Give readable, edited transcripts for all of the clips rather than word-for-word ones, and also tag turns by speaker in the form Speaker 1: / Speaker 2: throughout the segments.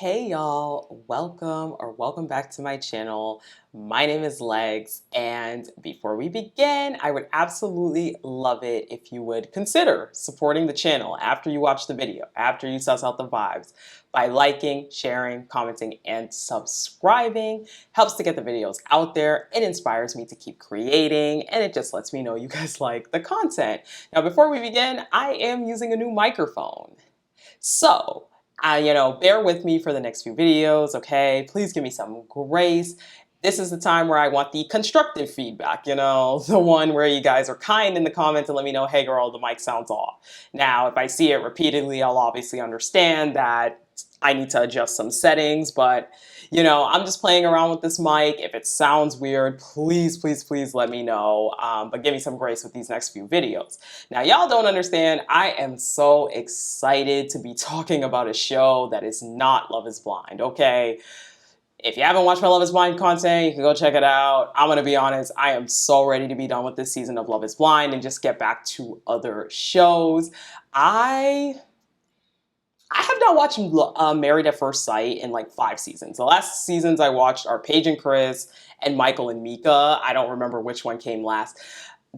Speaker 1: Hey y'all, welcome back to my channel. My name is Legs, and before we begin, I would absolutely love it if you would consider supporting the channel after you watch the video, after you suss out the vibes, by liking, sharing, commenting, and subscribing. Helps to get the videos out there. It inspires me to keep creating, and it just lets me know you guys like the content. Now, before we begin, I am using a new microphone. So, bear with me for the next few videos, okay? Please give me some grace. This is the time where I want the constructive feedback, the one where you guys are kind in the comments and let me know, hey girl, the mic sounds off. Now, if I see it repeatedly, I'll obviously understand that I need to adjust some settings, but I'm just playing around with this mic. If it sounds weird, please let me know, but give me some grace with these next few videos. Now, y'all don't understand, I am so excited to be talking about a show that is not Love is Blind, okay? If you haven't watched my Love is Blind content, you can go check it out. I'm gonna be honest, I am so ready to be done with this season of Love is Blind and just get back to other shows. I have not watched Married at First Sight in like 5 seasons. The last seasons I watched are Paige and Chris and Michael and Mika. I don't remember which one came last.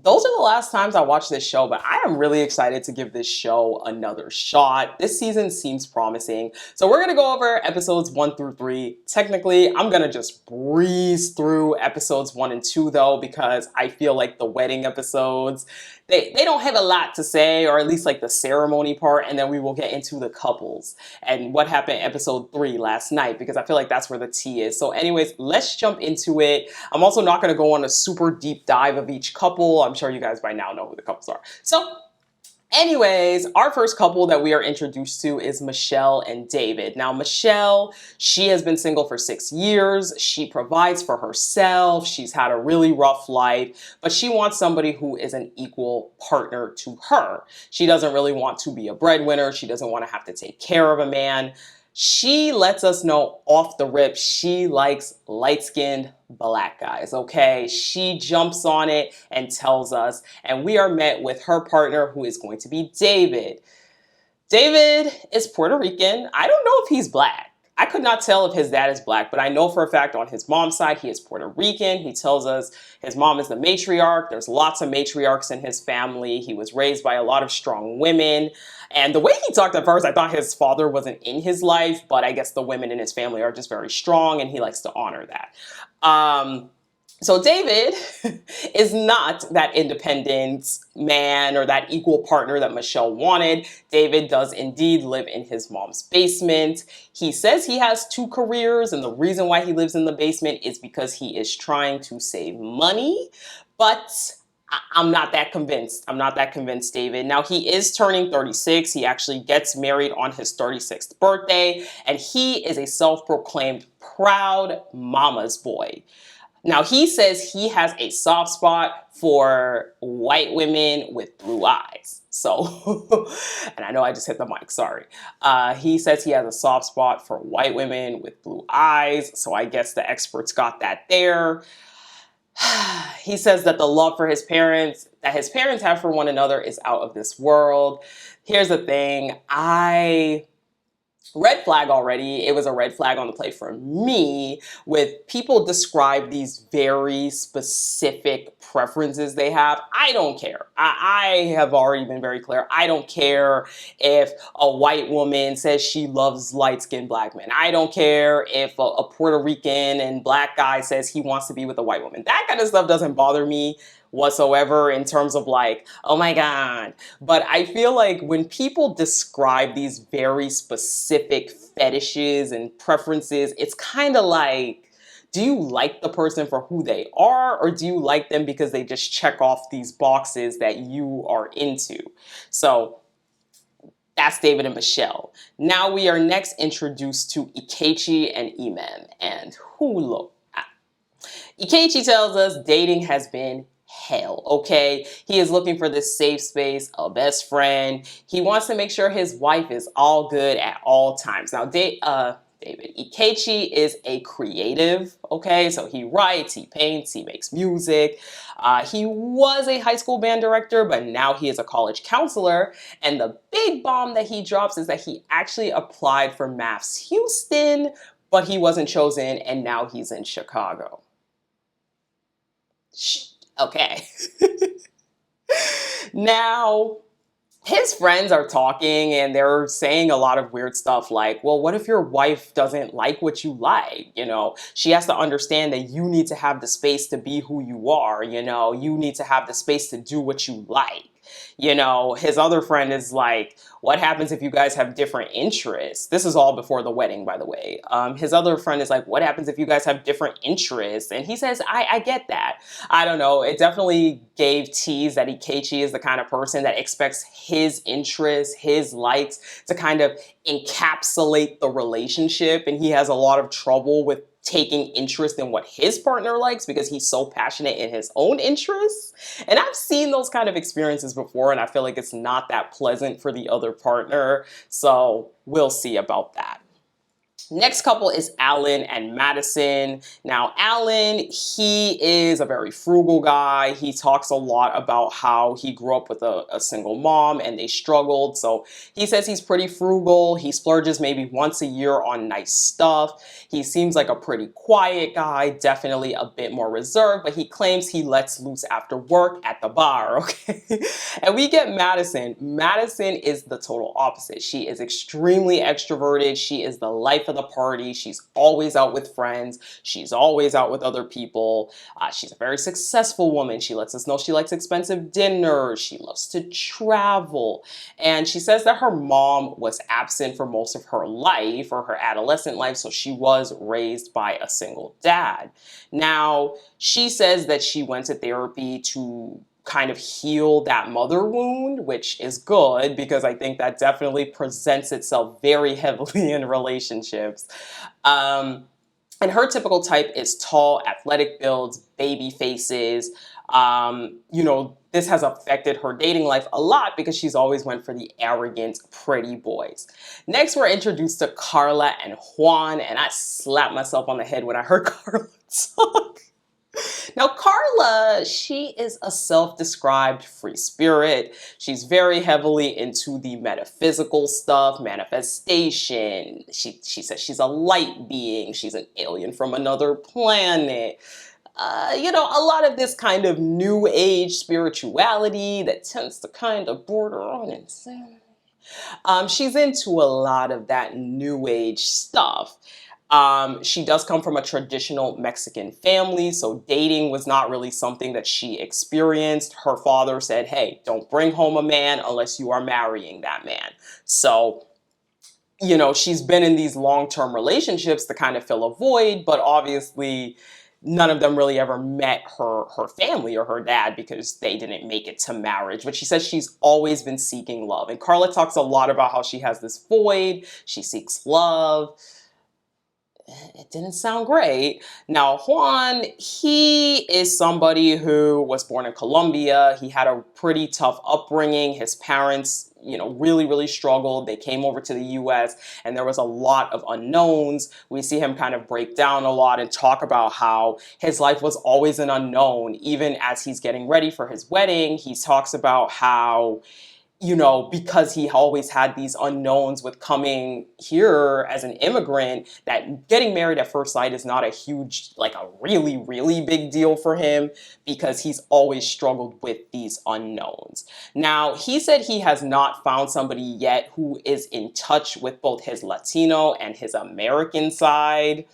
Speaker 1: Those are the last times I watched this show, but I am really excited to give this show another shot. This season seems promising. So we're gonna go over episodes 1 through 3. Technically, I'm gonna just breeze through episodes 1 and 2 though, because I feel like the wedding episodes, they don't have a lot to say, or at least like the ceremony part, and then we will get into the couples and what happened in episode 3 last night, because I feel like that's where the tea is. So anyways, let's jump into it. I'm also not gonna go on a super deep dive of each couple. I'm sure you guys by now know who the couples are. So anyways, our first couple that we are introduced to is Michelle and David. Now, Michelle, she has been single for 6 years. She provides for herself. She's had a really rough life, but she wants somebody who is an equal partner to her. She doesn't really want to be a breadwinner. She doesn't want to have to take care of a man. She lets us know off the rip she likes light-skinned black guys, okay? She jumps on it and tells us, and we are met with her partner, who is going to be David. David is Puerto Rican. I don't know if he's black. I could not tell if his dad is black, but I know for a fact on his mom's side, he is Puerto Rican. He tells us his mom is the matriarch. There's lots of matriarchs in his family. He was raised by a lot of strong women. And the way he talked at first, I thought his father wasn't in his life, but I guess the women in his family are just very strong and he likes to honor that. So David is not that independent man or that equal partner that Michelle wanted. David does indeed live in his mom's basement. He says he has 2 careers, and the reason why he lives in the basement is because he is trying to save money, but I'm not that convinced. I'm not that convinced, David. Now, he is turning 36. He actually gets married on his 36th birthday, and he is a self-proclaimed proud mama's boy. Now, he says he has a soft spot for white women with blue eyes. So, and I know I just hit the mic, sorry. He says he has a soft spot for white women with blue eyes. So I guess the experts got that there. He says that the love for his parents, that his parents have for one another, is out of this world. Here's the thing. Red flag already. It was a red flag on the play for me with people describe these very specific preferences they have. I don't care. I have already been very clear. I don't care if a white woman says she loves light-skinned black men. I don't care if a Puerto Rican and black guy says he wants to be with a white woman. That kind of stuff doesn't bother me whatsoever in terms of like, oh my God. But I feel like when people describe these very specific fetishes and preferences, it's kind of like, do you like the person for who they are, or do you like them because they just check off these boxes that you are into? So that's David and Michelle. Now we are next introduced to Ikechi and Iman, and who look. Ikechi tells us dating has been hell, okay? He is looking for this safe space, a best friend. He wants to make sure his wife is all good at all times. Now, David David. Ikechi is a creative, okay? So he writes, he paints, he makes music. He was a high school band director, but now he is a college counselor. And the big bomb that he drops is that he actually applied for MAFS Houston, but he wasn't chosen, and now he's in Chicago. Okay. Now, his friends are talking and they're saying a lot of weird stuff like, well, what if your wife doesn't like what you like? She has to understand that you need to have the space to be who you are. You need to have the space to do what you like. His other friend is like, what happens if you guys have different interests? This is all before the wedding, by the way. His other friend is like, what happens if you guys have different interests? And he says, I get that. I don't know. It definitely gave tease that Ikechi is the kind of person that expects his interests, his likes to kind of encapsulate the relationship. And he has a lot of trouble with taking interest in what his partner likes because he's so passionate in his own interests. And I've seen those kind of experiences before, and I feel like it's not that pleasant for the other partner. So we'll see about that. Next couple is Alan and Madison. Now, Alan, he is a very frugal guy. He talks a lot about how he grew up with a single mom and they struggled. So he says he's pretty frugal. He splurges maybe once a year on nice stuff. He seems like a pretty quiet guy, definitely a bit more reserved, but he claims he lets loose after work at the bar, okay? And we get Madison. Madison is the total opposite. She is extremely extroverted. She is the life of the party. She's always out with friends. She's always out with other people. She's a very successful woman. She lets us know she likes expensive dinners. She loves to travel. And she says that her mom was absent for most of her life or her adolescent life, so she was raised by a single dad. Now, she says that she went to therapy to kind of heal that mother wound, which is good because I think that definitely presents itself very heavily in relationships. And her typical type is tall, athletic builds, baby faces. This has affected her dating life a lot because she's always went for the arrogant, pretty boys. Next, we're introduced to Carla and Juan, and I slapped myself on the head when I heard Carla talk. Now, Carla, she is a self-described free spirit. She's very heavily into the metaphysical stuff, manifestation. She says she's a light being. She's an alien from another planet. A lot of this kind of new age spirituality that tends to kind of border on insanity. She's into a lot of that new age stuff. She does come from a traditional Mexican family, so dating was not really something that she experienced. Her father said, hey, don't bring home a man unless you are marrying that man. So, she's been in these long-term relationships to kind of fill a void, but obviously none of them really ever met her family or her dad because they didn't make it to marriage. But she says she's always been seeking love. And Carla talks a lot about how she has this void. She seeks love. It didn't sound great. Now, Juan, he is somebody who was born in Colombia. He had a pretty tough upbringing. His parents, really, really struggled. They came over to the US and there was a lot of unknowns. We see him kind of break down a lot and talk about how his life was always an unknown. Even as he's getting ready for his wedding, he talks about how because he always had these unknowns with coming here as an immigrant, that getting married at first sight is not a huge, like a really, really big deal for him because he's always struggled with these unknowns. Now, he said he has not found somebody yet who is in touch with both his Latino and his American side.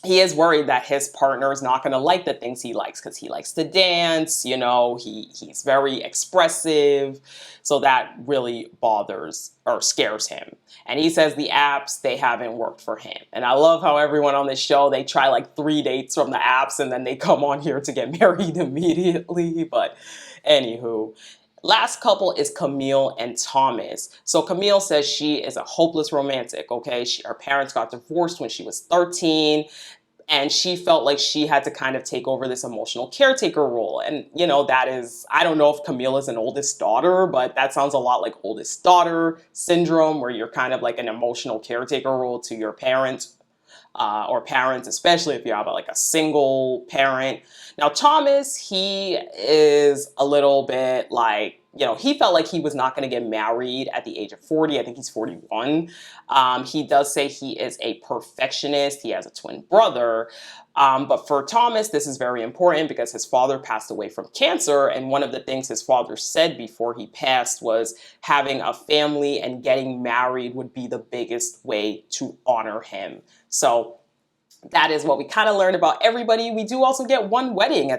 Speaker 1: He is worried that his partner is not going to like the things he likes because he likes to dance, he's very expressive. So that really bothers or scares him. And he says the apps, they haven't worked for him. And I love how everyone on this show, they try like 3 dates from the apps and then they come on here to get married immediately. But anywho. Last couple is Camille and Thomas. So Camille says she is a hopeless romantic, okay? Her parents got divorced when she was 13. And she felt like she had to kind of take over this emotional caretaker role. And, you know, that is, I don't know if Camille is an oldest daughter, but that sounds a lot like oldest daughter syndrome, where you're kind of like an emotional caretaker role to your parents, or parents, especially if you have like a single parent. Now, Thomas, he is a little bit like, you know, he felt like he was not going to get married at the age of 40. I think he's 41. He does say he is a perfectionist. He has a twin brother. But for Thomas, this is very important because his father passed away from cancer. And one of the things his father said before he passed was having a family and getting married would be the biggest way to honor him. So that is what we kind of learned about everybody. We do also get one wedding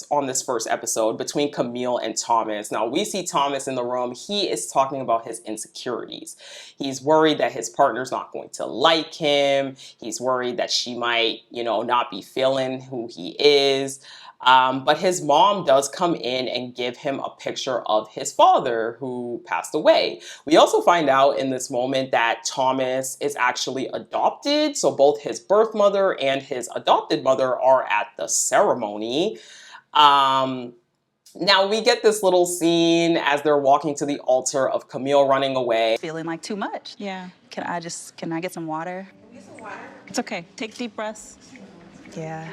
Speaker 1: on this first episode between Camille and Thomas. Now we see Thomas in the room. He is talking about his insecurities. He's worried that his partner's not going to like him. He's worried that she might, you know, not be feeling who he is. But his mom does come in and give him a picture of his father who passed away. We also find out in this moment that Thomas is actually adopted. So both his birth mother and his adopted mother are at the ceremony. Now we get this little scene as they're walking to the altar of Camille running away.
Speaker 2: Feeling like too much.
Speaker 3: Yeah.
Speaker 2: Can I get some water?
Speaker 3: Get some water. It's okay. Take deep breaths.
Speaker 2: Yeah,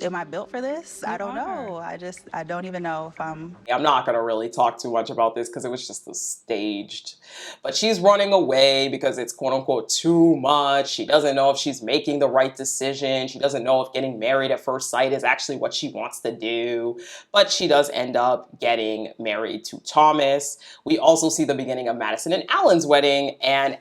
Speaker 2: am I built for this? I don't know. I don't even know if I'm
Speaker 1: not going to really talk too much about this because it was just staged. But she's running away because it's quote unquote too much. She doesn't know if she's making the right decision. She doesn't know if getting married at first sight is actually what she wants to do. But she does end up getting married to Thomas. We also see the beginning of Madison and Alan's wedding, and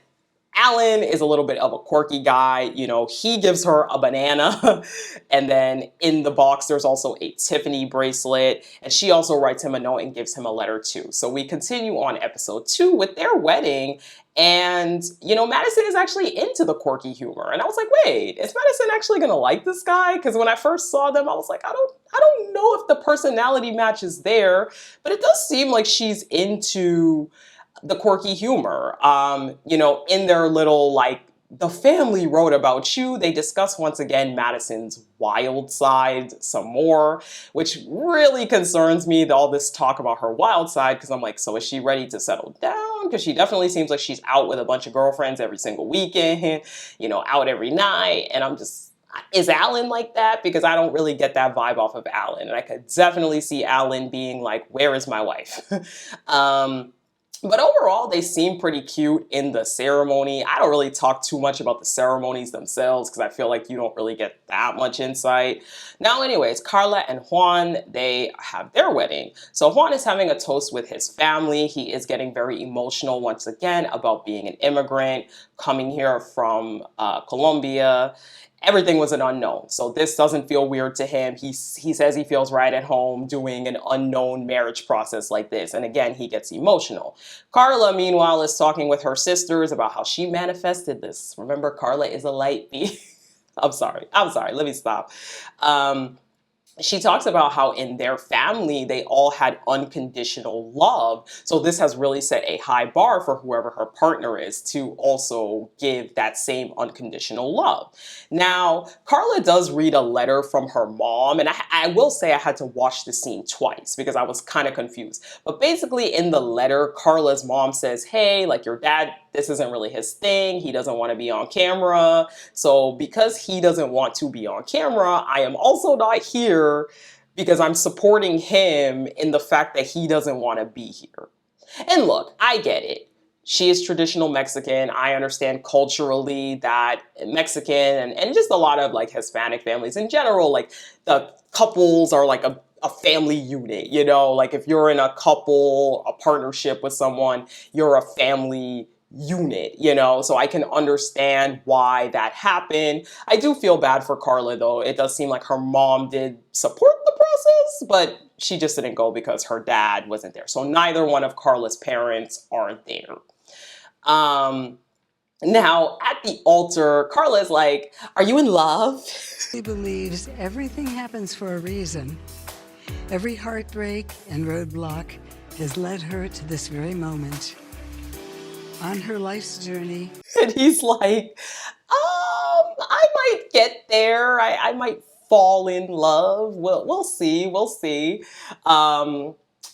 Speaker 1: Alan is a little bit of a quirky guy. You know, he gives her a banana and then in the box there's also a Tiffany bracelet, and she also writes him a note and gives him a letter too. So we continue on episode 2 with their wedding, and you know, Madison is actually into the quirky humor, and I was like, wait, is Madison actually gonna like this guy? Because when I first saw them I was like, I don't know if the personality match is there, but it does seem like she's into the quirky humor. You know, in their little, like, the family wrote about you, they discuss once again Madison's wild side some more, which really concerns me, all this talk about her wild side, because I'm like, so is she ready to settle down? Because she definitely seems like she's out with a bunch of girlfriends every single weekend, you know, out every night, and I'm just, is Alan like that? Because I don't really get that vibe off of Alan, and I could definitely see Alan being like, where is my wife? But overall, they seem pretty cute in the ceremony. I don't really talk too much about the ceremonies themselves because I feel like you don't really get that much insight. Now, anyways, Carla and Juan, they have their wedding. So Juan is having a toast with his family. He is getting very emotional once again about being an immigrant, coming here from Colombia. Everything was an unknown. So this doesn't feel weird to him. He says he feels right at home doing an unknown marriage process like this. And again, he gets emotional. Carla, meanwhile, is talking with her sisters about how she manifested this. Remember, Carla is a light being. I'm sorry. Let me stop. She talks about how in their family, they all had unconditional love. So this has really set a high bar for whoever her partner is to also give that same unconditional love. Now, Carla does read a letter from her mom, and I will say I had to watch the scene twice because I was kind of confused. But basically in the letter, Carla's mom says, hey, like, your dad, this isn't really his thing. He doesn't want to be on camera. So because he doesn't want to be on camera, I am also not here because I'm supporting him in the fact that he doesn't want to be here. And look, I get it. She is traditional Mexican. I understand culturally that Mexican and just a lot of like Hispanic families in general, like the couples are like a family unit, you know, like if you're in a couple, a partnership with someone, you're a family unit, you know, so I can understand why that happened. I do feel bad for Carla though. It does seem like her mom did support the process, but she just didn't go because her dad wasn't there. So neither one of Carla's parents are there. Now at the altar, Carla's like, are you in love?
Speaker 4: He believes everything happens for a reason. Every heartbreak and roadblock has led her to this very moment. On her life's journey.
Speaker 1: And he's like, I might get there. I might fall in love. We'll see. We'll see.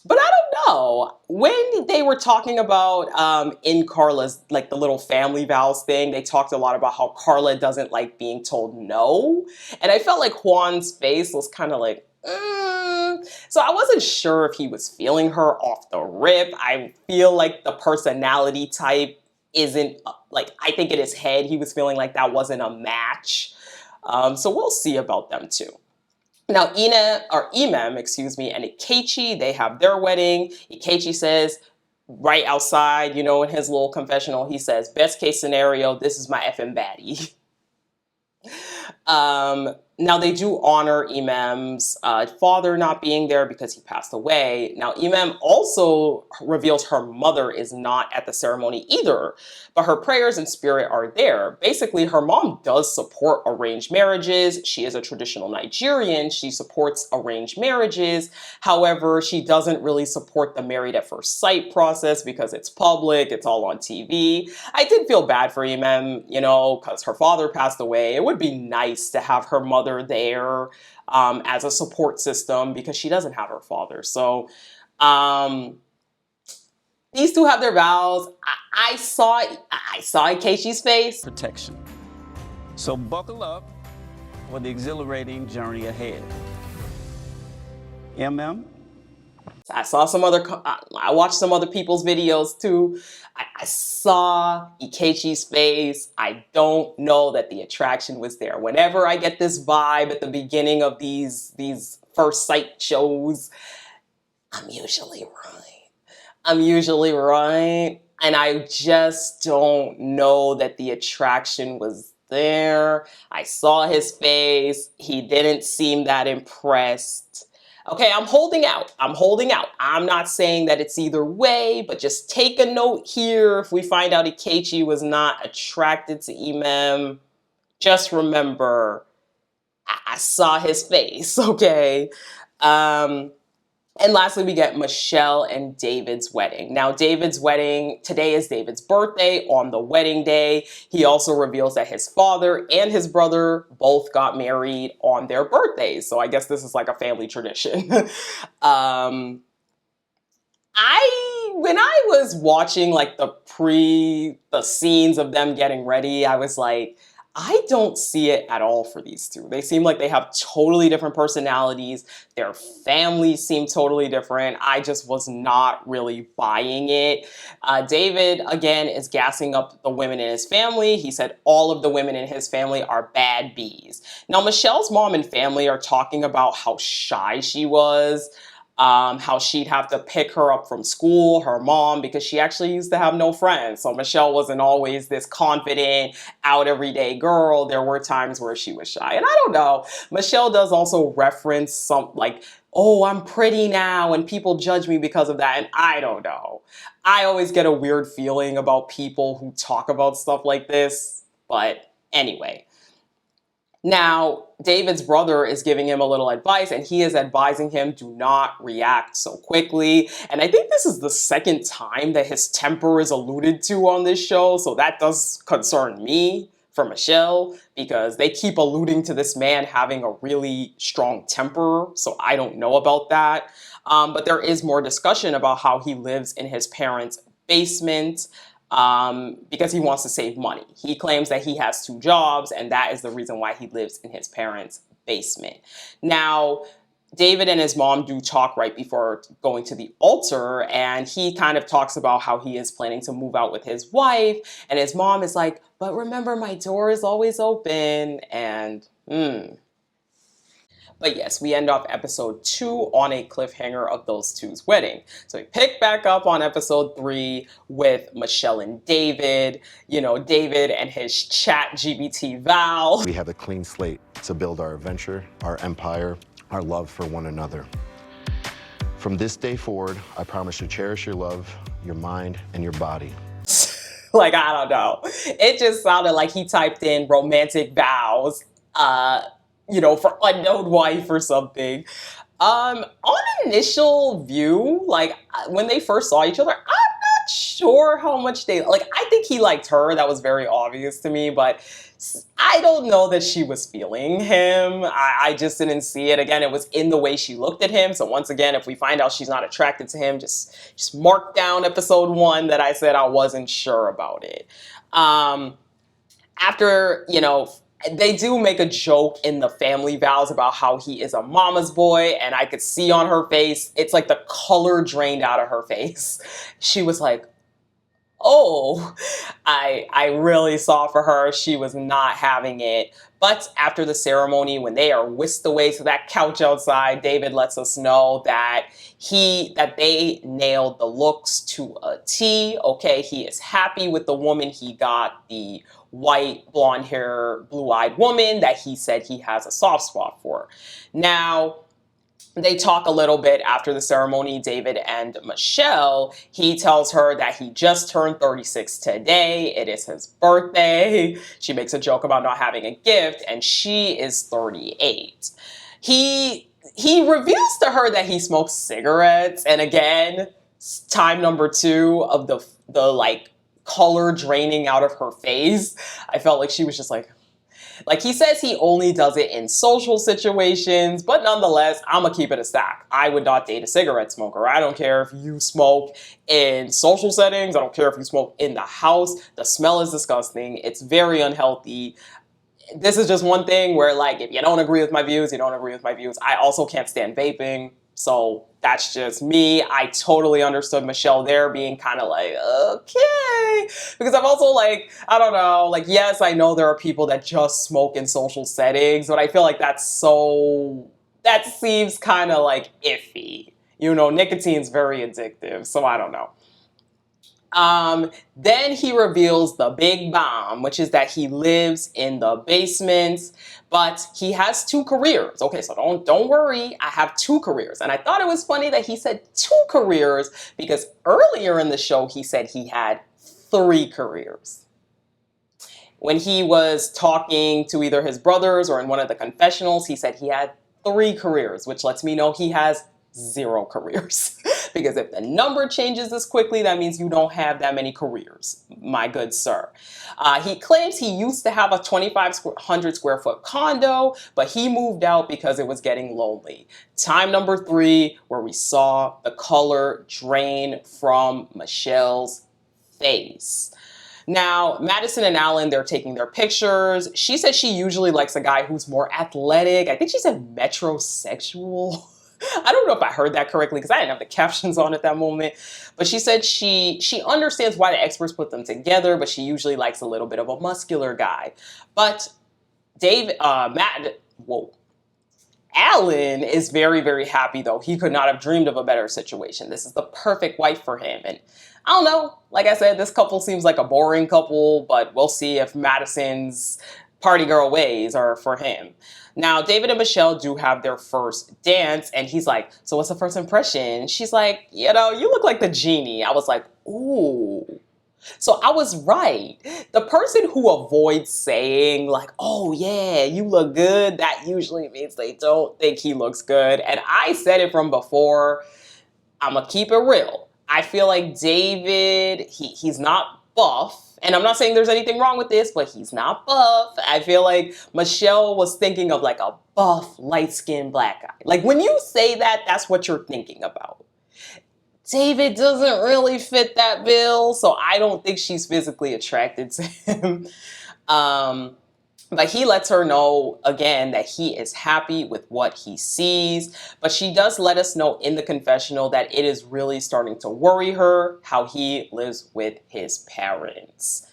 Speaker 1: But I don't know. When they were talking about in Carla's, like the little family vows thing, they talked a lot about how Carla doesn't like being told no. And I felt like Juan's face was kind of like, So I wasn't sure if he was feeling her off the rip. I feel like the personality type isn't, like, I think in his head he was feeling like that wasn't a match. So we'll see about them too. Now, Imam, excuse me, and Ikechi, they have their wedding. Ikechi says, right outside, in his little confessional, he says, best case scenario, this is my effing baddie. Now, they do honor Imam's father not being there because he passed away. Now, Imam also reveals her mother is not at the ceremony either, but her prayers and spirit are there. Basically, her mom does support arranged marriages. She is a traditional Nigerian. She supports arranged marriages. However, she doesn't really support the married at first sight process because it's public, it's all on TV. I did feel bad for Imam, because her father passed away. It would be nice to have her mother there as a support system because she doesn't have her father. So these two have their vows. I saw Ikechi's face.
Speaker 5: Protection. So buckle up for the exhilarating journey ahead.
Speaker 1: I saw I watched some other people's videos too. I saw Ikechi's face. I don't know that the attraction was there. Whenever I get this vibe at the beginning of these first sight shows, I'm usually right. And I just don't know that the attraction was there. I saw his face. He didn't seem that impressed. Okay, I'm holding out. I'm not saying that it's either way, but just take a note here. If we find out Ikechi was not attracted to Imam, just remember, I saw his face, okay? And lastly, we get Michelle and David's wedding. Now, David's wedding, today is David's birthday. On the wedding day, he also reveals that his father and his brother both got married on their birthdays. So I guess this is like a family tradition. When I was watching like the scenes of them getting ready, I was like, I don't see it at all for these two. They seem like they have totally different personalities. Their families seem totally different. I just was not really buying it. David, again, is gassing up the women in his family. He said all of the women in his family are bad bees. Now, Michelle's mom and family are talking about how shy she was. How she'd have to pick her up from school, her mom, because she actually used to have no friends. So Michelle wasn't always this confident, out everyday girl. There were times where she was shy. And I don't know. Michelle does also reference some like, oh, I'm pretty now and people judge me because of that. And I don't know. I always get a weird feeling about people who talk about stuff like this. But anyway. Now, David's brother is giving him a little advice, and he is advising him, do not react so quickly. And I think this is the second time that his temper is alluded to on this show, so that does concern me for Michelle, because they keep alluding to this man having a really strong temper, so I don't know about that. But there is more discussion about how he lives in his parents' basement. Because he wants to save money. He claims that he has 2 jobs, and that is the reason why he lives in his parents' basement. Now, David and his mom do talk right before going to the altar, and he kind of talks about how he is planning to move out with his wife, and his mom is like, but remember, my door is always open, and But yes, we end off episode 2 on a cliffhanger of those two's wedding. So we pick back up on episode 3 with Michelle and David, David and his ChatGPT vow.
Speaker 6: We have a clean slate to build our adventure, our empire, our love for one another. From this day forward, I promise to cherish your love, your mind, and your body.
Speaker 1: Like, I don't know. It just sounded like he typed in romantic vows, for unknown wife or something. On initial view, like when they first saw each other, I'm not not sure how much they, like, I think he liked her. That was very obvious to me, but I don't know that she was feeling him. I just didn't see it. Again, it was in the way she looked at him. So once again, if we find out she's not attracted to him, just mark down episode 1 that I said I wasn't sure about it. After, you know, they do make a joke in the family vows about how he is a mama's boy, and I could see on her face, it's like the color drained out of her face. She was like, oh, I really saw for her. She was not having it. But after the ceremony, when they are whisked away to that couch outside, David lets us know that they nailed the looks to a T. Okay, he is happy with the woman he got, the white, blonde hair, blue-eyed woman that he said he has a soft spot for. Now, they talk a little bit after the ceremony, David and Michelle. He tells her that he just turned 36 today. It is his birthday. She makes a joke about not having a gift, and she is 38. He reveals to her that he smokes cigarettes, and again, time number 2 of the like color draining out of her face. I felt like she was just like he says he only does it in social situations, but nonetheless, I'm gonna keep it a stack. I would not date a cigarette smoker. I don't care if you smoke in social settings. I don't care if you smoke in the house. The smell is disgusting. It's very unhealthy. This is just one thing where, like, if you don't agree with my views, you don't agree with my views. I also can't stand vaping. So that's just me. I totally understood Michelle there being kind of like, okay. Because I'm also like, I don't know, like, yes, I know there are people that just smoke in social settings, but I feel like that seems kind of like iffy. You know, nicotine's very addictive, so I don't know. Then he reveals the big bomb, which is that he lives in the basement, but he has 2 careers. Okay, so don't worry, I have 2 careers. And I thought it was funny that he said 2 careers because earlier in the show he said he had 3 careers. When he was talking to either his brothers or in one of the confessionals, he said he had 3 careers, which lets me know he has 0 careers. Because if the number changes this quickly, that means you don't have that many careers, my good sir. He claims he used to have a 2,500 square foot condo, but he moved out because it was getting lonely. Time number 3, where we saw the color drain from Michelle's face. Now, Madison and Alan, they're taking their pictures. She said she usually likes a guy who's more athletic. I think she said metrosexual. I don't know if I heard that correctly because I didn't have the captions on at that moment. But she said she understands why the experts put them together, but she usually likes a little bit of a muscular guy. But Alan is very, very happy though. He could not have dreamed of a better situation. This is the perfect wife for him. And I don't know, like I said, this couple seems like a boring couple, but we'll see if Madison's party girl ways are for him. Now, David and Michelle do have their first dance, and he's like, so what's the first impression? She's like, you know, you look like the genie. I was like, ooh. So I was right. The person who avoids saying like, oh yeah, you look good, that usually means they don't think he looks good. And I said it from before. I'm gonna keep it real. I feel like David, he's not buff. And I'm not saying there's anything wrong with this, but he's not buff. I feel like Michelle was thinking of like a buff, light-skinned black guy. Like when you say that, that's what you're thinking about. David doesn't really fit that bill, so I don't think she's physically attracted to him. But he lets her know, again, that he is happy with what he sees. But she does let us know in the confessional that it is really starting to worry her how he lives with his parents.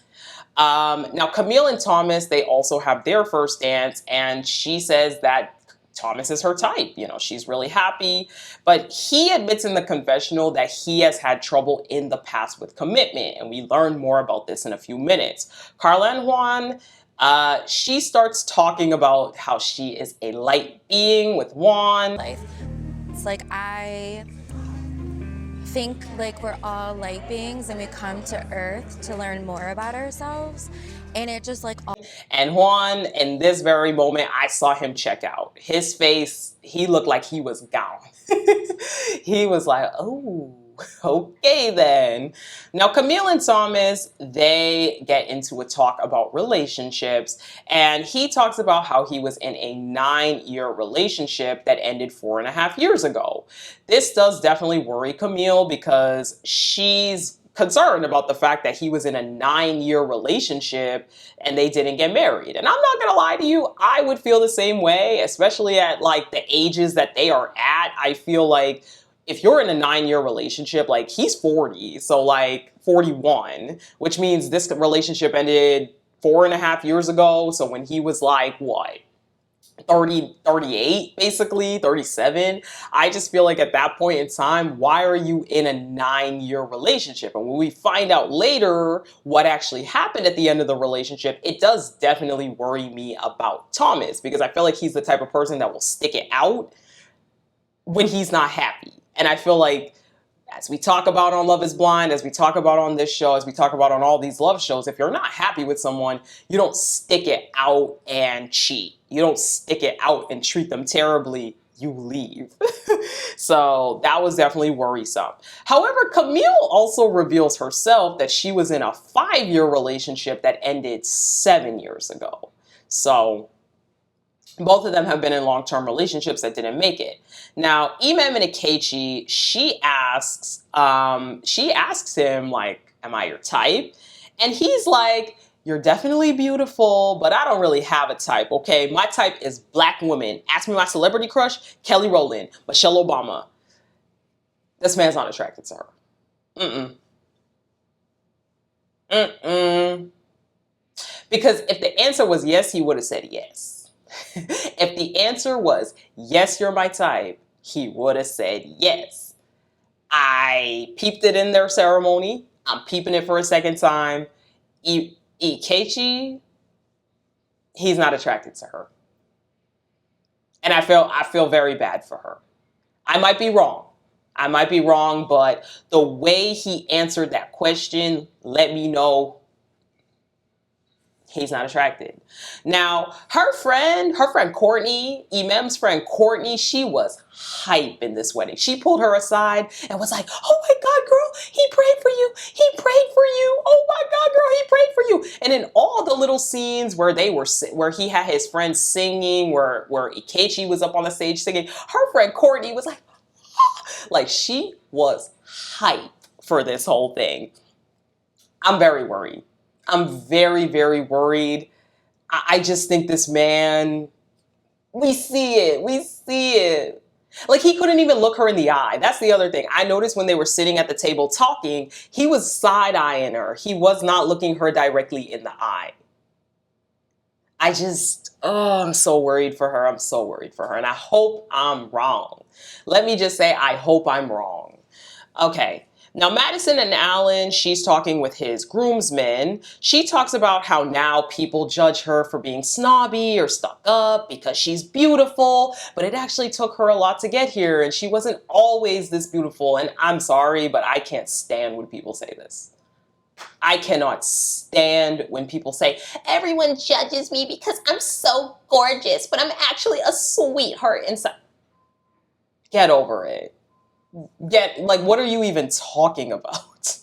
Speaker 1: Now, Camille and Thomas, they also have their first dance, and she says that Thomas is her type. You know, she's really happy. But he admits in the confessional that he has had trouble in the past with commitment, and we learn more about this in a few minutes. Carla and Juan, she starts talking about how she is a light being with Juan.
Speaker 7: It's like I think like we're all light beings and we come to Earth to learn more about ourselves. And it just like all.
Speaker 1: And Juan, in this very moment, I saw him check out. His face, he looked like he was gone. He was like, oh. Okay then. Now Camille and Thomas, they get into a talk about relationships, and he talks about how he was in a 9-year relationship that ended 4.5 years ago. This does definitely worry Camille because she's concerned about the fact that he was in a 9-year relationship and they didn't get married. And I'm not gonna lie to you, I would feel the same way, especially at like the ages that they are at. I feel like if you're in a 9-year relationship, like he's 40, so like 41, which means this relationship ended 4.5 years ago. So when he was like, what, 30, 38, basically 37, I just feel like at that point in time, why are you in a 9-year relationship? And when we find out later what actually happened at the end of the relationship, it does definitely worry me about Thomas, because I feel like he's the type of person that will stick it out when he's not happy. And I feel like, as we talk about on Love is Blind, as we talk about on this show, as we talk about on all these love shows, if you're not happy with someone, you don't stick it out and cheat. You don't stick it out and treat them terribly. You leave. So that was definitely worrisome. However, Camille also reveals herself that she was in a 5-year relationship that ended 7 years ago. So both of them have been in long-term relationships that didn't make it. Now, Emem and Akechi, she asks him, like, am I your type? And he's like, you're definitely beautiful, but I don't really have a type, okay? My type is black women. Ask me my celebrity crush, Kelly Rowland, Michelle Obama. This man's not attracted to her. Because if the answer was yes, he would have said yes. If the answer was, yes, you're my type, he would have said yes. I peeped it in their ceremony. I'm peeping it for a second time. Ikechi, he's not attracted to her. And I feel very bad for her. I might be wrong. But the way he answered that question let me know he's not attracted. Now, her friend Courtney, Emem's friend Courtney, she was hype in this wedding. She pulled her aside and was like, oh my God, girl, he prayed for you. He prayed for you. Oh my God, girl, he prayed for you. And in all the little scenes where he had his friends singing, where Ikechi was up on the stage singing, her friend Courtney was like, like she was hype for this whole thing. I'm very worried. I'm very, very worried. I just think this man, we see it. Like he couldn't even look her in the eye. That's the other thing. I noticed when they were sitting at the table talking, he was side-eyeing her. He was not looking her directly in the eye. I'm so worried for her. And I hope I'm wrong. Let me just say, I hope I'm wrong. Okay. Now, Madison and Alan, she's talking with his groomsmen. She talks about how now people judge her for being snobby or stuck up because she's beautiful, but it actually took her a lot to get here, and she wasn't always this beautiful. And I'm sorry, but I can't stand when people say this. I cannot stand when people say, everyone judges me because I'm so gorgeous, but I'm actually a sweetheart inside. Get over it. What are you even talking about?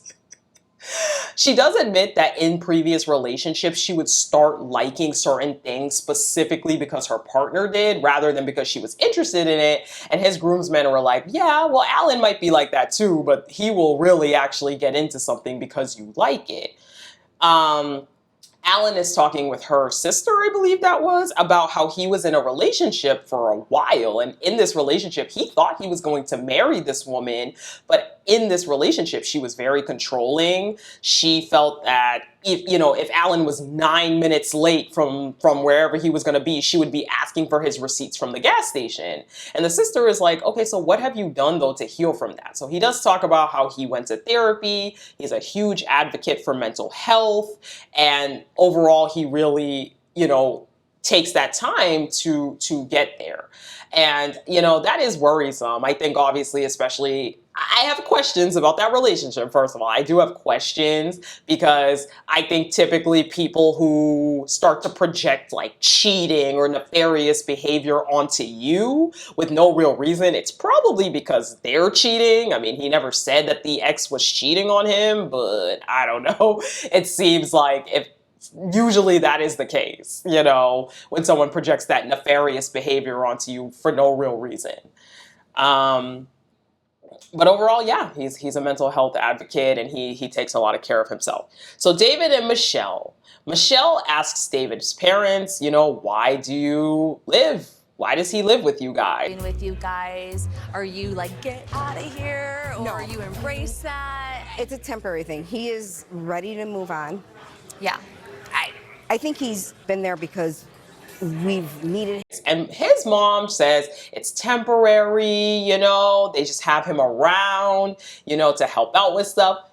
Speaker 1: She does admit that in previous relationships, she would start liking certain things specifically because her partner did, rather than because she was interested in it. And his groomsmen were like, yeah, well, Alan might be like that too, but he will really actually get into something because you like it. Alan is talking with her sister, I believe that was, about how he was in a relationship for a while. And in this relationship, he thought he was going to marry this woman. But in this relationship, she was very controlling. She felt that if Alan was 9 minutes late from wherever he was going to be, she would be asking for his receipts from the gas station. And the sister is like, okay, so what have you done though to heal from that? So he does talk about how he went to therapy. He's a huge advocate for mental health. And overall, he really, takes that time to get there. And, you know, that is worrisome. I think obviously, especially, I have questions about that relationship. First of all, I do have questions because I think typically people who start to project like cheating or nefarious behavior onto you with no real reason, it's probably because they're cheating. I mean, he never said that the ex was cheating on him, but I don't know. It seems like if usually that is the case, you know, when someone projects that nefarious behavior onto you for no real reason. Um, but overall, yeah, he's a mental health advocate, and he takes a lot of care of himself. So David and Michelle. Michelle asks David's parents, you know, why do you live? Why does he live with you guys?
Speaker 8: With you guys, are you like, get out of here, or
Speaker 9: No.
Speaker 8: you embrace that?
Speaker 9: It's a temporary thing. He is ready to move on.
Speaker 8: Yeah.
Speaker 9: I think he's been there because we've needed.
Speaker 1: And his mom says it's temporary, you know, they just have him around, you know, to help out with stuff.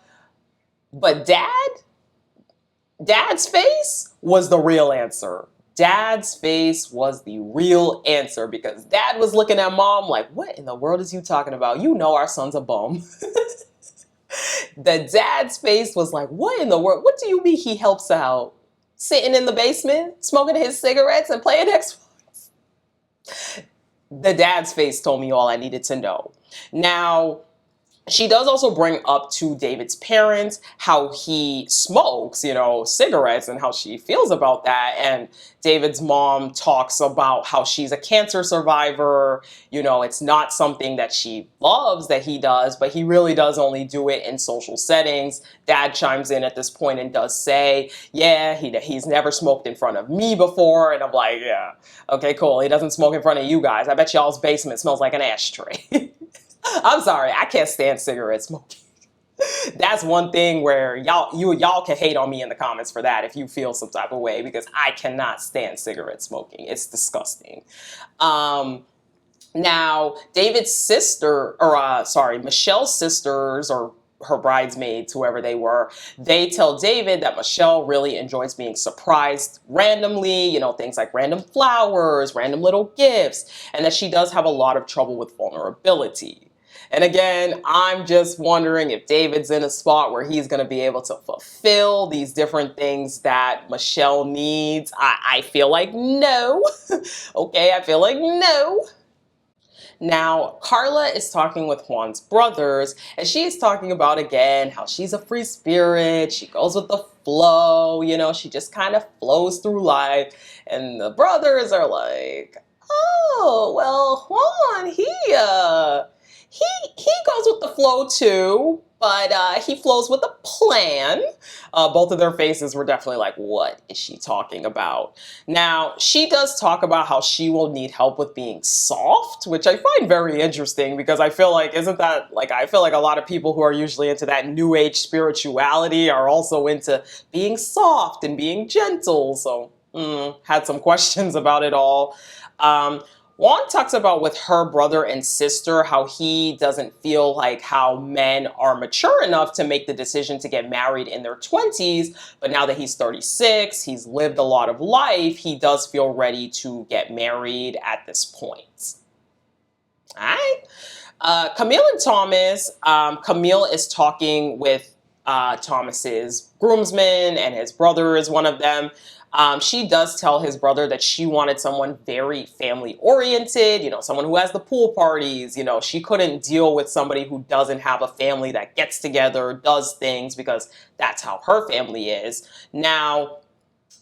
Speaker 1: But Dad's face was the real answer. Dad's face was the real answer, because Dad was looking at Mom like, what in the world is you talking about? You know our son's a bum. The Dad's face was like, what in the world? What do you mean he helps out? Sitting in the basement, smoking his cigarettes and playing Xbox? The Dad's face told me all I needed to know. Now, she does also bring up to David's parents how he smokes, you know, cigarettes, and how she feels about that. And David's mom talks about how she's a cancer survivor. You know, it's not something that she loves that he does, but he really does only do it in social settings. Dad chimes in at this point and does say, yeah, he's never smoked in front of me before. And I'm like, yeah, okay, cool. He doesn't smoke in front of you guys. I bet y'all's basement smells like an ashtray. I'm sorry, I can't stand cigarette smoking. That's one thing where y'all can hate on me in the comments for that if you feel some type of way, because I cannot stand cigarette smoking. It's disgusting. Now, David's sister, or Michelle's sisters, or her bridesmaids, whoever they were, they tell David that Michelle really enjoys being surprised randomly, you know, things like random flowers, random little gifts, and that she does have a lot of trouble with vulnerability. And again, I'm just wondering if David's in a spot where he's going to be able to fulfill these different things that Michelle needs. I feel like no. Okay, I feel like no. Now, Carla is talking with Juan's brothers, and she's talking about, again, how she's a free spirit. She goes with the flow, you know, she just kind of flows through life. And the brothers are like, oh, well, Juan, he goes with the flow too, but he flows with a plan. Both of their faces were definitely like, what is she talking about? Now, she does talk about how she will need help with being soft, which I find very interesting, because I feel like, I feel like a lot of people who are usually into that new age spirituality are also into being soft and being gentle. So, had some questions about it all. Juan talks about with her brother and sister how he doesn't feel like how men are mature enough to make the decision to get married in their 20s, but now that he's 36, he's lived a lot of life, he does feel ready to get married at this point. All right. Camille and Thomas. Camille is talking with Thomas's groomsmen, and his brother is one of them. She does tell his brother that she wanted someone very family oriented, you know, someone who has the pool parties. You know, she couldn't deal with somebody who doesn't have a family that gets together, does things, because that's how her family is. Now,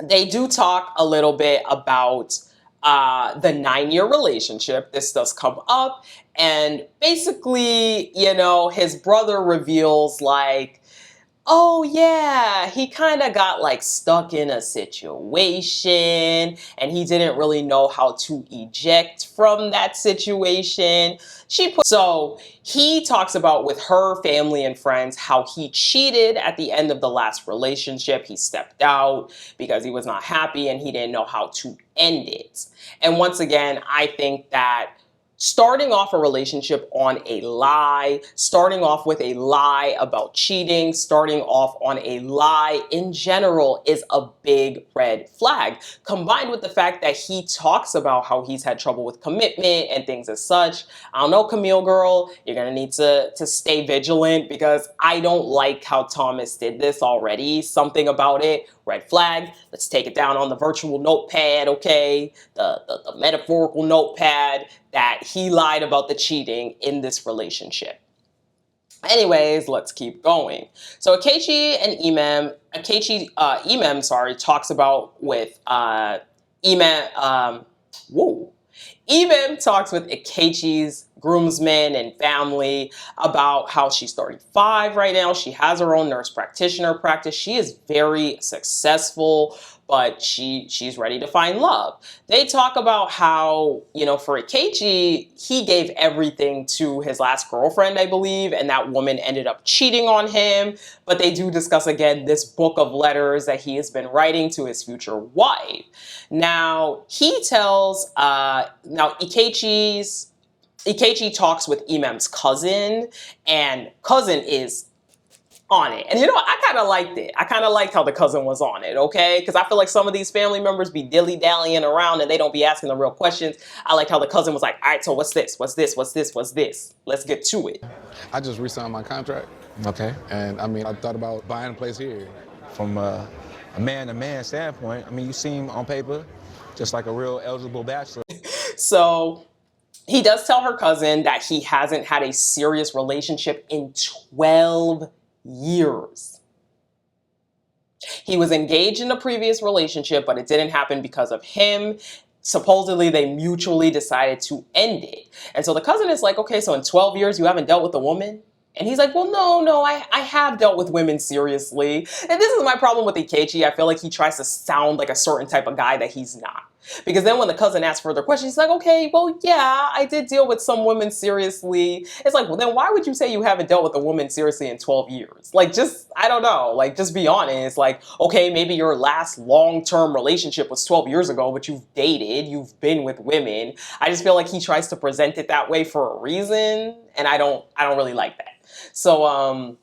Speaker 1: they do talk a little bit about the 9-year relationship. This does come up, and basically, you know, his brother reveals like, oh yeah, he kind of got like stuck in a situation and he didn't really know how to eject from that situation. So he talks about with her family and friends how he cheated at the end of the last relationship. He stepped out because he was not happy and he didn't know how to end it. And once again, I think that starting off a relationship on a lie, starting off with a lie about cheating, starting off on a lie in general is a big red flag. Combined with the fact that he talks about how he's had trouble with commitment and things as such. I don't know, Camille girl, you're gonna need to stay vigilant because I don't like how Thomas did this already. Something about it, red flag. Let's take it down on the virtual notepad, okay? The metaphorical notepad, that he lied about the cheating in this relationship. Anyways, let's keep going. So Akechi and Emem, talks about with Emem, Emem talks with Akechi's groomsmen and family about how she's 35 right now. She has her own nurse practitioner practice. She is very successful, but she's ready to find love. They talk about how, for Akechi, he gave everything to his last girlfriend, I believe, and that woman ended up cheating on him. But they do discuss again this book of letters that he has been writing to his future wife. Now, he tells, Akechi talks with Emem's cousin, and cousin is on it. And I kind of liked it. I kind of liked how the cousin was on it, okay? Because I feel like some of these family members be dilly-dallying around and they don't be asking the real questions. I like how the cousin was like, all right, so what's this? What's this? What's this? What's this? Let's get to it.
Speaker 10: I just re-signed my contract.
Speaker 11: Okay.
Speaker 10: And I thought about buying a place here.
Speaker 11: From a man-to-man standpoint, you seem on paper just like a real eligible bachelor.
Speaker 1: So he does tell her cousin that he hasn't had a serious relationship in 12 years. He was engaged in a previous relationship, but it didn't happen because of him. Supposedly, they mutually decided to end it. And so the cousin is like, okay, so in 12 years, you haven't dealt with a woman? And he's like, well, no, I have dealt with women seriously. And this is my problem with Akechi. I feel like he tries to sound like a certain type of guy that he's not. Because then when the cousin asks further questions, he's like, okay, well, yeah, I did deal with some women seriously. It's like, well, then why would you say you haven't dealt with a woman seriously in 12 years? Like, just, I don't know, like, just be honest. Like, okay, maybe your last long-term relationship was 12 years ago, but you've dated, you've been with women. I just feel like he tries to present it that way for a reason, and I don't really like that. So,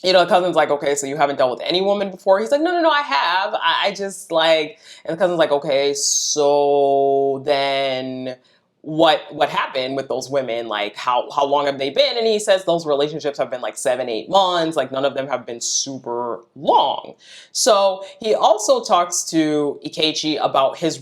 Speaker 1: the cousin's like, okay, so you haven't dealt with any woman before? He's like, no, I have. I just like, and the cousin's like, okay, so then what happened with those women? Like, how long have they been? And he says those relationships have been like 7-8 months. Like, none of them have been super long. So he also talks to Akechi about his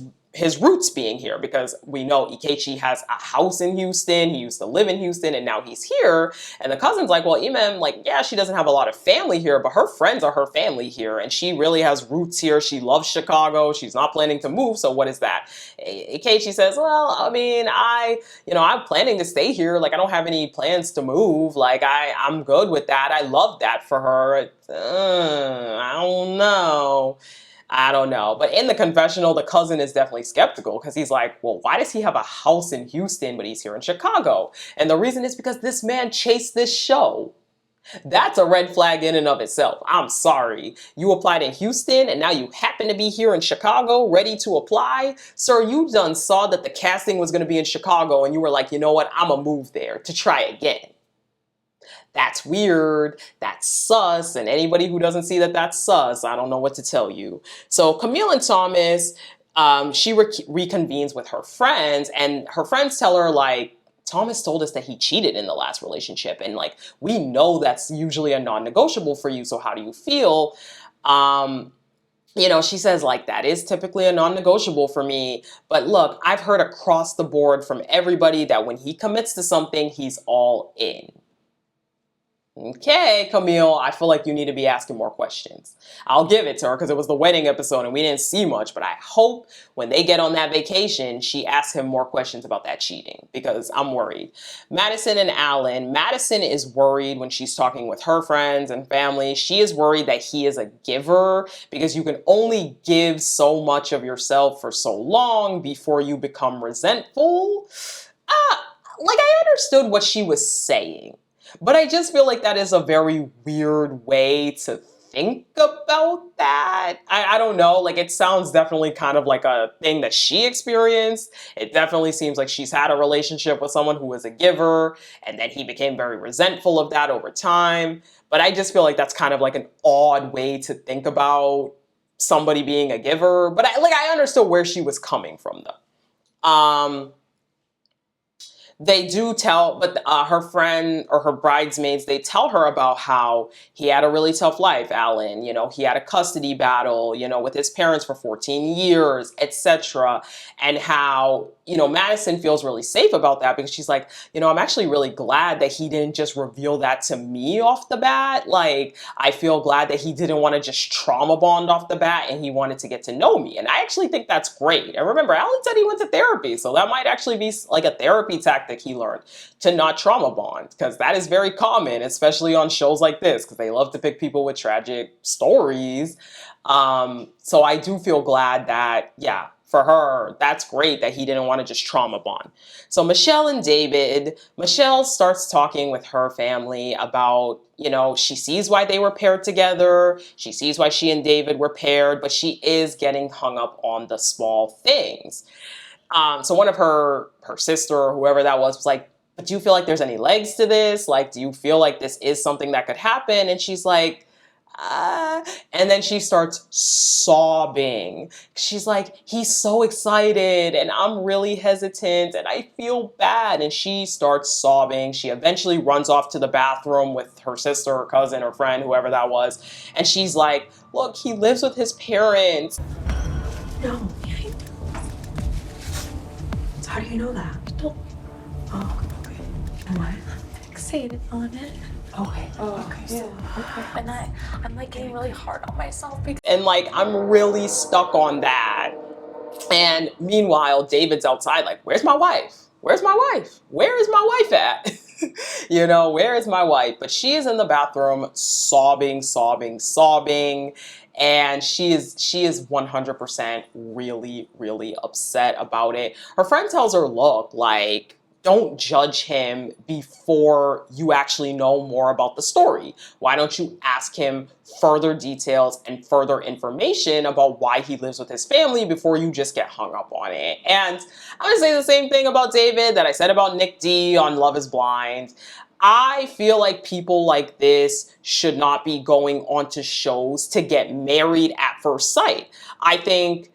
Speaker 1: roots being here, because we know Akechi has a house in Houston. He used to live in Houston and now he's here. And the cousin's like, well, Emem, like, yeah, she doesn't have a lot of family here, but her friends are her family here. And she really has roots here. She loves Chicago. She's not planning to move. So what is that? Akechi says, well, I'm planning to stay here. Like, I don't have any plans to move. Like, I'm good with that. I love that for her. I don't know. But in the confessional, the cousin is definitely skeptical because he's like, well, why does he have a house in Houston, but he's here in Chicago? And the reason is because this man chased this show. That's a red flag in and of itself. I'm sorry. You applied in Houston and now you happen to be here in Chicago ready to apply? Sir, you done saw that the casting was going to be in Chicago and you were like, you know what? I'm going to move there to try again. That's weird, that's sus, and anybody who doesn't see that that's sus, I don't know what to tell you. So Camille and Thomas, she reconvenes with her friends, and her friends tell her, like, Thomas told us that he cheated in the last relationship, and like, we know that's usually a non-negotiable for you, so how do you feel? She says, like, that is typically a non-negotiable for me. But look, I've heard across the board from everybody that when he commits to something, he's all in. Okay, Camille, I feel like you need to be asking more questions. I'll give it to her because it was the wedding episode and we didn't see much, but I hope when they get on that vacation, she asks him more questions about that cheating because I'm worried. Madison and Alan. Madison is worried when she's talking with her friends and family. She is worried that he is a giver because you can only give so much of yourself for so long before you become resentful. I understood what she was saying. But I just feel like that is a very weird way to think about that. I don't know. Like, it sounds definitely kind of like a thing that she experienced. It definitely seems like she's had a relationship with someone who was a giver, and then he became very resentful of that over time. But I just feel like that's kind of like an odd way to think about somebody being a giver. But I understood where she was coming from, though. They do tell, but her friend or her bridesmaids, they tell her about how he had a really tough life, Alan. You know, he had a custody battle, you know, with his parents for 14 years, etc. And how, you know, Madison feels really safe about that because she's like, you know, I'm actually really glad that he didn't just reveal that to me off the bat. Like, I feel glad that he didn't want to just trauma bond off the bat and he wanted to get to know me. And I actually think that's great. And remember, Alan said he went to therapy, so that might actually be like a therapy tactic he learned to not trauma bond, because that is very common, especially on shows like this, because they love to pick people with tragic stories. So I do feel glad that, yeah, for her, that's great that he didn't want to just trauma bond. So Michelle and David, Michelle starts talking with her family about, you know, she sees why they were paired together. She sees why she and David were paired, but she is getting hung up on the small things. So one of her sister or whoever that was like, but do you feel like there's any legs to this? Like, do you feel like this is something that could happen? And she's like, and then she starts sobbing. She's like, he's so excited and I'm really hesitant and I feel bad. And she starts sobbing. She eventually runs off to the bathroom with her sister or cousin or friend, whoever that was. And she's like, look, he lives with his parents.
Speaker 8: No. How do you know that? Oh, okay. What? I'm fixated on it. Okay. Oh, okay. Yeah. Okay. And I'm like getting really hard on myself because.
Speaker 1: And like, I'm really stuck on that. And meanwhile, David's outside like, where's my wife? Where's my wife? Where is my wife at? You know, where is my wife? But she is in the bathroom sobbing, sobbing, sobbing. And she is 100% really, really upset about it. Her friend tells her, look, like, don't judge him before you actually know more about the story. Why don't you ask him further details and further information about why he lives with his family before you just get hung up on it? And I'm gonna say the same thing about David that I said about Nick D on Love is Blind. I feel like people like this should not be going onto shows to get married at first sight. I think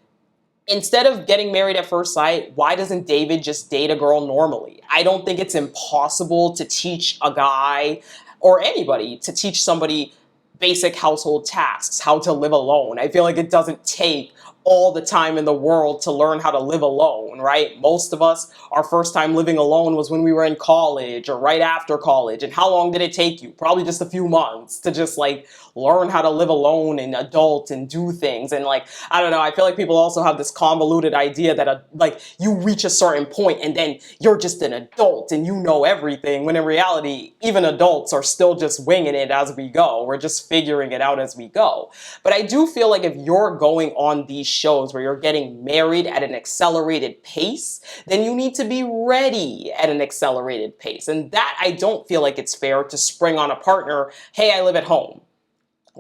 Speaker 1: instead of getting married at first sight, why doesn't David just date a girl normally? I don't think it's impossible to teach a guy or anybody to teach somebody basic household tasks, how to live alone. I feel like it doesn't take all the time in the world to learn how to live alone, right? Most of us, our first time living alone was when we were in college or right after college. And how long did it take you? Probably just a few months to just like learn how to live alone and adult and do things. And like, I don't know, I feel like people also have this convoluted idea that like you reach a certain point and then you're just an adult and you know everything, when in reality, even adults are still just winging it as we go. We're just figuring it out as we go. But I do feel like if you're going on these shows where you're getting married at an accelerated pace, then you need to be ready at an accelerated pace. And that, I don't feel like it's fair to spring on a partner, hey, I live at home.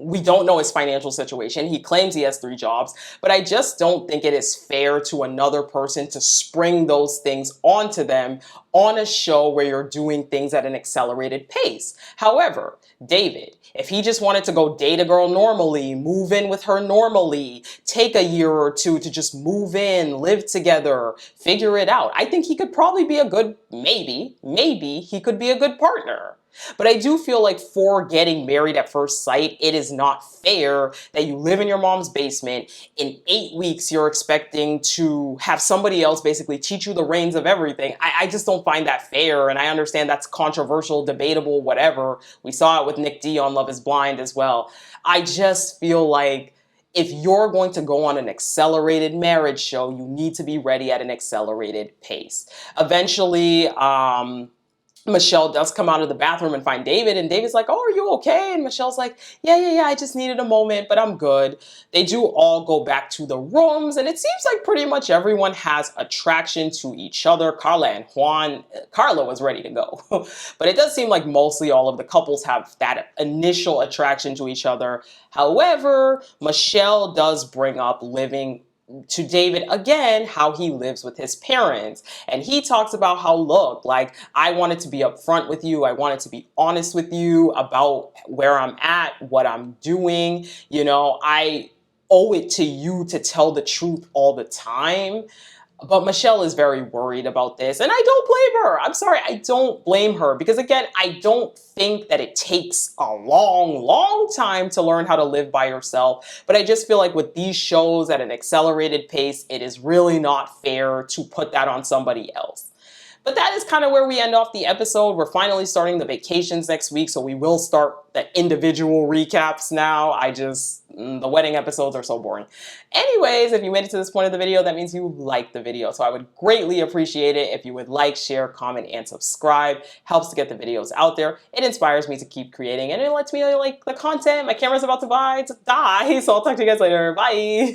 Speaker 1: We don't know his financial situation. He claims he has 3 jobs, but I just don't think it is fair to another person to spring those things onto them on a show where you're doing things at an accelerated pace. However, David, if he just wanted to go date a girl normally, move in with her normally, take a year or 2 to just move in, live together, figure it out, I think he could probably be a good, maybe he could be a good partner. But I do feel like for getting married at first sight, it is not fair that you live in your mom's basement. In 8 weeks, you're expecting to have somebody else basically teach you the reins of everything. I just don't find that fair. And I understand that's controversial, debatable, whatever. We saw it with Nick D on Love is Blind as well. I just feel like if you're going to go on an accelerated marriage show, you need to be ready at an accelerated pace. Eventually, Michelle does come out of the bathroom and find David, and David's like, "Oh, are you okay?" And Michelle's like, "Yeah, I just needed a moment, but I'm good." They do all go back to the rooms, and it seems like pretty much everyone has attraction to each other. Carla and Juan, Carla was ready to go. But it does seem like mostly all of the couples have that initial attraction to each other. However, Michelle does bring up living to David again how he lives with his parents, and he talks about how, look, like, I wanted to be upfront with you, I wanted to be honest with you about where I'm at, what I'm doing, you know, I owe it to you to tell the truth all the time. But Michelle is very worried about this, and I don't blame her. I'm sorry, I don't blame her, because again, I don't think that it takes a long time to learn how to live by yourself. But I just feel like with these shows at an accelerated pace, it is really not fair to put that on somebody else. But that is kind of where we end off the episode. We're finally starting the vacations next week, so we will start the individual recaps now. The wedding episodes are so boring. Anyways, if you made it to this point of the video, that means you liked the video. So I would greatly appreciate it if you would like, share, comment, and subscribe. Helps to get the videos out there. It inspires me to keep creating, and it lets me like the content. My camera's about to die, so I'll talk to you guys later. Bye!